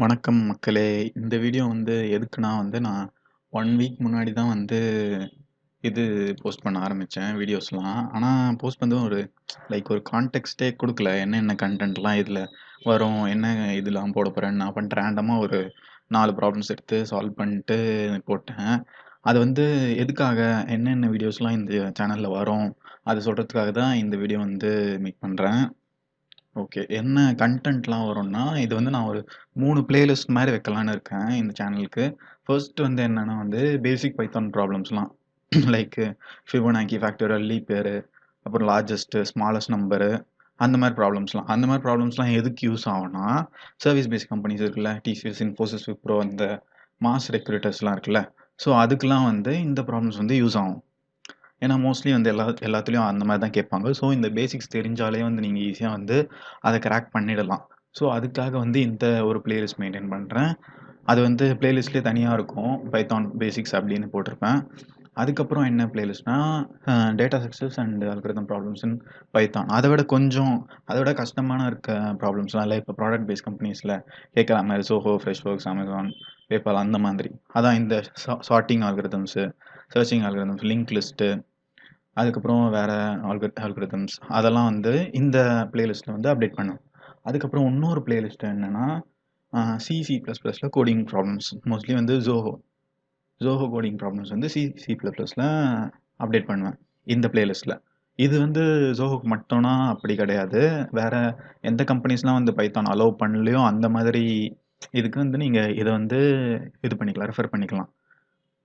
வணக்கம் மக்களே! இந்த வீடியோ எதுக்குன்னா நான் 1 வீக் முன்னாடி தான் இது போஸ்ட் பண்ண ஆரம்பிச்சேன் வீடியோஸ்லாம். ஆனா போஸ்ட் ஒரு ஒரு கான்டெக்ஸ்ட்டே குடுக்கல. என்னென்ன கன்டென்ட்லாம் இதுல வரும், என்ன இதெல்லாம் போடப் போறேன்னு நான் பாட்டுக்கு ரேண்டமா ஒரு 4 ப்ராப்ளம்ஸ் எடுத்து சால்வ் பண்ணிட்டு போட்டேன். அது எதுக்காக, என்னென்ன வீடியோஸ்லாம் இந்த சேனல்ல வரும், அது சொல்றதுக்காக தான் இந்த வீடியோ மேக் பண்றேன். ஓகே. என்ன கன்டென்ட்லாம் வரும்னா, இது நான் ஒரு 3 பிளேலிஸ்ட் மாரி வைக்கலான்னு இருக்கேன் இந்த சேனலுக்கு. ஃபர்ஸ்ட் என்னன்னா பேசிக் பைத்தான் ப்ராப்ளம்ஸ்லாம் like Fibonacci, factorial, leap year, அப்புறம் லார்ஜஸ்ட், ஸ்மாலஸ்ட் நம்பர் அந்த மாரி ப்ராப்ளம்ஸ்லாம். அந்த மாரி ப்ராப்ளம்ஸ்லாம் எதுக்கு யூஸ் ஆகும்னா, சர்வீஸ் பேஸ்ட் கம்பெனிஸ் இருக்குல்ல, TCS, Infosys, விப்ரோ இந்த மாஸ் ரெக்ரூட்டர்ஸ்லாம் இருக்குல்ல, ஸோ அதுக்கெல்லாம் இந்த ப்ராப்ளம்ஸ் யூஸ் ஆகும். ஏன்னா மோஸ்ட்லி எல்லாத்துலயும் அந்த மாரி தான் கேட்பாங்க. ஸோ இந்த பேசிக்ஸ் தெரிஞ்சாலே நீங்க ஈஸியா அத கிராக் பண்ணிடலாம். ஸோ அதுக்காக இந்த ஒரு பிளேலிஸ்ட் மெயின்டெயின் பண்றேன். அது பிளேலிஸ்ட்லயே தனியா இருக்கும். பைத்தான் பேசிக்ஸ் அப்படின்னு போட்டிருப்பேன். அதுக்கப்புறம் என்ன பிளேலிஸ்ட்னா, data structures and algorithm problems in Python. அத விட கஷ்டமான இருக்க ப்ராப்ளம்ஸ்லாம் இல்ல. இப்ப ப்ராடக்ட் பேஸ்ட் கம்பெனிஸ்ல கேட்கற மாரி Zoho, Freshworks, Amazon, PayPal அந்த மாதிரி. அதான் இந்த sorting algorithms, searching algorithms, link list, அதுக்கப்புறம் வேற அல்காரிதம்ஸ் அதெல்லாம் இந்த பிளேலிஸ்ட்ல அப்டேட் பண்ணுவேன். அதுக்கப்புறம் இன்னொரு பிளேலிஸ்ட் என்னன்னா, சி, சி ப்ளஸ் ப்ளஸ்ல coding problems. Mostly Zoho coding problems C, C plus ப்ளஸ்ல அப்டேட் பண்ணுவேன் இந்த பிளேலிஸ்ட்ல. இது ஜோஹோக்கு மட்டும்னா அப்படி கிடையாது. வேற எந்த கம்பெனிஸ்லாம் பைத்தான் அலோவ் பண்ணலையோ அந்த மாதிரி இதுக்கு நீங்க இத இது பண்ணிக்கலாம், ரெஃபர் பண்ணிக்கலாம்.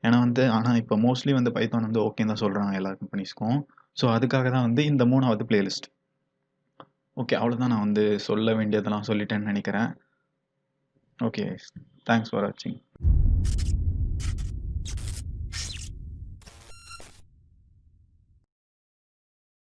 ஏன்னா ஆனா இப்ப மோஸ்ட்லி பைத்தான் ஓகேன்னு தான் சொல்றாங்க எல்லா கம்பெனிஸ்க்கும். ஸோ அதுக்காக தான் இந்த 3வது பிளேலிஸ்ட். ஓகே, அவ்வளோதான். நான் சொல்ல வேண்டியதெல்லாம் சொல்லிட்டேன்னு நினைக்கிறேன். ஓகே, தேங்க்ஸ் ஃபார் வாட்சிங்.